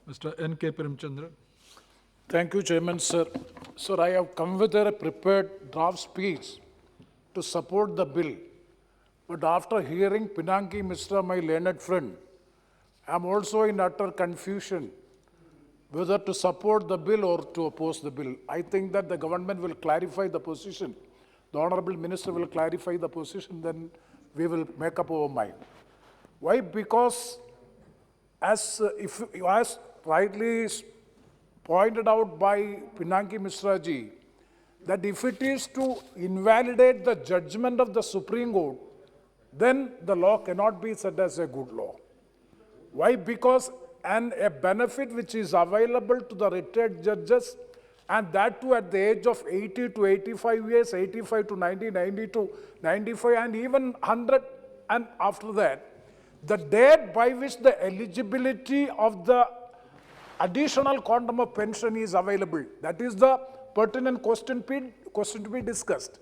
Mr. N.K. Premchandran. Thank you, Chairman, sir. Sir, I have come with a prepared draft speech to support the bill. But after hearing Pinaki Mishra, my learned friend, I am also in utter confusion whether to support the bill or to oppose the bill. I think that the government will clarify the position. The Honorable Minister will clarify the position, then we will make up our mind. Why? Because as rightly pointed out by Pinaki Mishra ji, that if it is to invalidate the judgment of the Supreme Court, then the law cannot be said as a good law. Why? Because a benefit which is available to the retired judges, and that too at the age of 80 to 85 years, 85 to 90, 90 to 95, and even 100 and after that, the date by which the eligibility of the additional quantum of pension is available. That is the pertinent question to be discussed.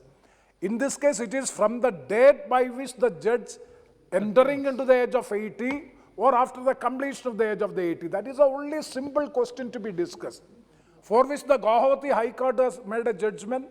In this case, it is from the date by which the judge entering into the age of 80 or after the completion of the age of the 80. That is the only simple question to be discussed, for which the Guwahati High Court has made a judgment.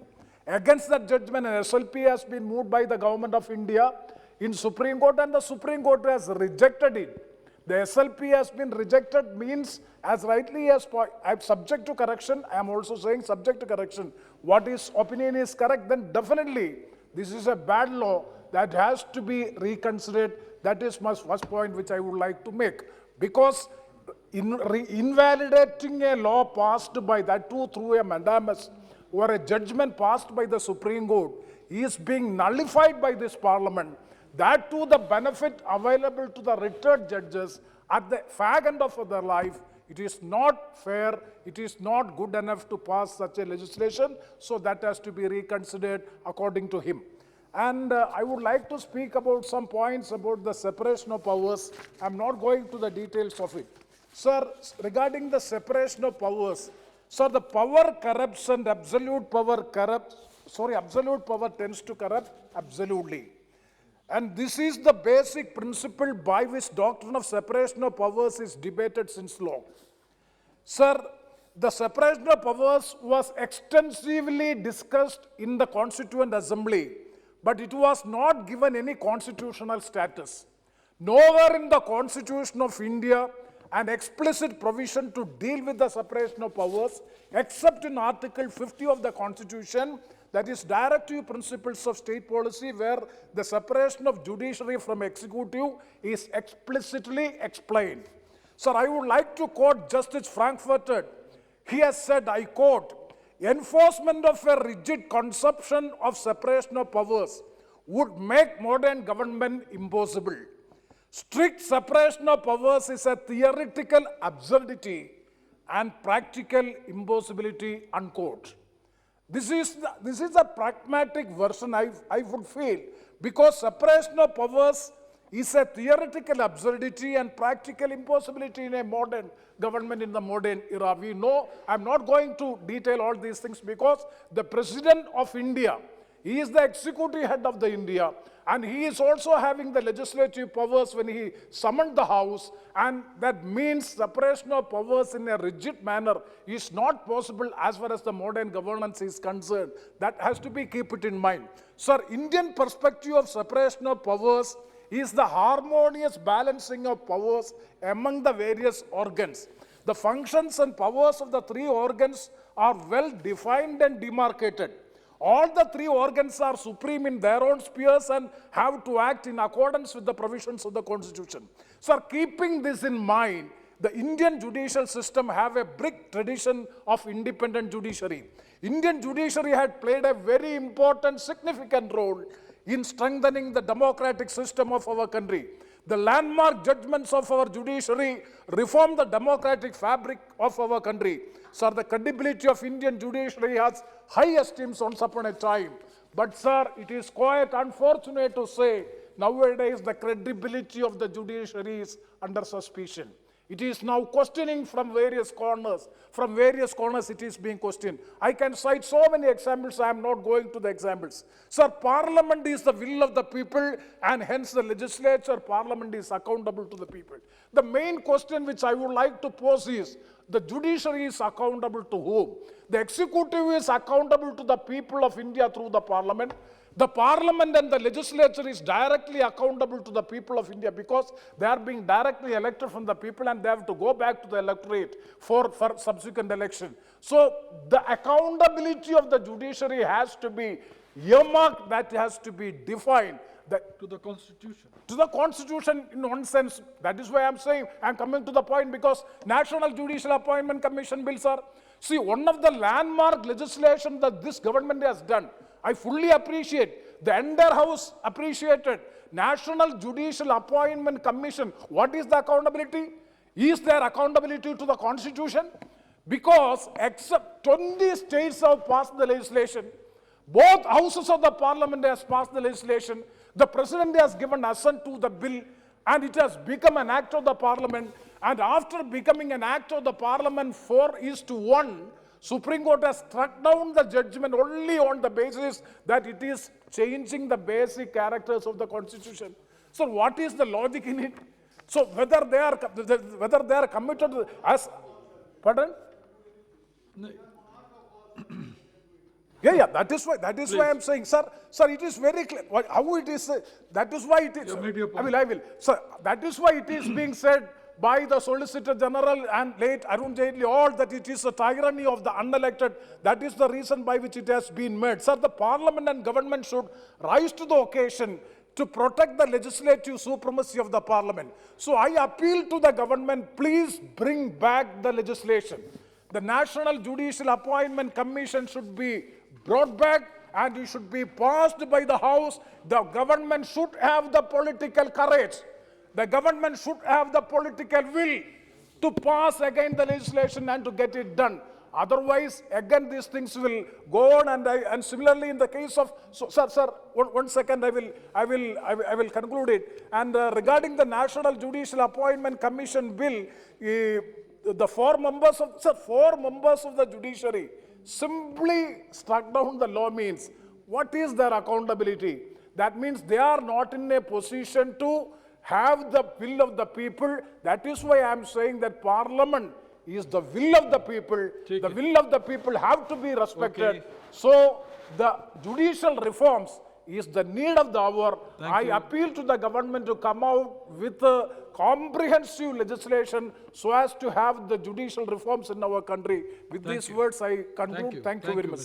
Against that judgment, an SLP has been moved by the Government of India in Supreme Court, and the Supreme Court has rejected it. The SLP has been rejected means, as rightly as I'm subject to correction, I am also saying subject to correction. What is opinion is correct, then definitely this is a bad law that has to be reconsidered. That is my first point which I would like to make. Because invalidating a law passed by that too through a mandamus or a judgment passed by the Supreme Court is being nullified by this Parliament. That too the benefit available to the retired judges at the fag end of their life. It is not fair, it is not good enough to pass such a legislation, so that has to be reconsidered according to him. And I would like to speak about some points about the separation of powers. I'm not going to the details of it. Sir, regarding the separation of powers, sir, the power corrupts and absolute power absolute power tends to corrupt absolutely. And this is the basic principle by which doctrine of separation of powers is debated since long. Sir, the separation of powers was extensively discussed in the Constituent Assembly, but it was not given any constitutional status. Nowhere in the Constitution of India an explicit provision to deal with the separation of powers, except in Article 50 of the Constitution, that is Directive Principles of State Policy, where the separation of judiciary from executive is explicitly explained. Sir, I would like to quote Justice Frankfurter. He has said, I quote, enforcement of a rigid conception of separation of powers would make modern government impossible. Strict separation of powers is a theoretical absurdity and practical impossibility, unquote. This is a pragmatic version, I would feel, because separation of powers is a theoretical absurdity and practical impossibility in a modern government in the modern era. We know, I'm not going to detail all these things because the President of India, he is the executive head of the India, and he is also having the legislative powers when he summoned the House, and that means separation of powers in a rigid manner is not possible as far as the modern governance is concerned. That has to be keep it in mind. Sir, Indian perspective of separation of powers is the harmonious balancing of powers among the various organs. The functions and powers of the three organs are well defined and demarcated. All the three organs are supreme in their own spheres and have to act in accordance with the provisions of the Constitution. Sir, keeping this in mind, the Indian judicial system have a rich tradition of independent judiciary. Indian judiciary had played a very important, significant role in strengthening the democratic system of our country. The landmark judgments of our judiciary reform the democratic fabric of our country. Sir, the credibility of Indian judiciary has high esteem once upon a time. But sir, it is quite unfortunate to say nowadays the credibility of the judiciary is under suspicion. It is now questioning from various corners. From various corners it is being questioned. I can cite so many examples, I am not going to the examples. Sir, Parliament is the will of the people, and hence the legislature, Parliament is accountable to the people. The main question which I would like to pose is, the judiciary is accountable to whom? The executive is accountable to the people of India through the Parliament. The Parliament and the legislature is directly accountable to the people of India because they are being directly elected from the people and they have to go back to the electorate for subsequent election. So the accountability of the judiciary has to be earmarked, that has to be defined. To the Constitution. To the Constitution in one sense. That is why I am saying, I am coming to the point, because National Judicial Appointment Commission bills are, see, one of the landmark legislation that this government has done. I fully appreciate, the entire House appreciated, National Judicial Appointment Commission. What is the accountability? Is there accountability to the Constitution? Because except 20 states have passed the legislation, both houses of the Parliament has passed the legislation, the President has given assent to the bill, and it has become an act of the Parliament. And after becoming an act of the Parliament 4:1, Supreme Court has struck down the judgment only on the basis that it is changing the basic characters of the Constitution. So what is the logic in it? So whether they are committed as, pardon? No. Yeah, that is why I am saying, sir, it is very clear how it is. That is why it is. I will. Sir, that is why it is being said by the Solicitor General and late Arun Jaitley, all that it is a tyranny of the unelected. That is the reason by which it has been made. Sir, the Parliament and government should rise to the occasion to protect the legislative supremacy of the Parliament. So I appeal to the government, please bring back the legislation. The National Judicial Appointment Commission should be brought back and it should be passed by the House. The government should have the political courage. The government should have the political will to pass again the legislation and to get it done. Otherwise, again, these things will go on. And similarly, in the case of, sir, one second, I will conclude it. And regarding the National Judicial Appointment Commission bill, the four members of the judiciary simply struck down the law means, what is their accountability? That means they are not in a position to have the will of the people. That is why I am saying that Parliament is the will of the people. The will of the people have to be respected. Okay. So the judicial reforms is the need of the hour. I appeal to the government to come out with a comprehensive legislation so as to have the judicial reforms in our country. With these words, I conclude. Thank you very much.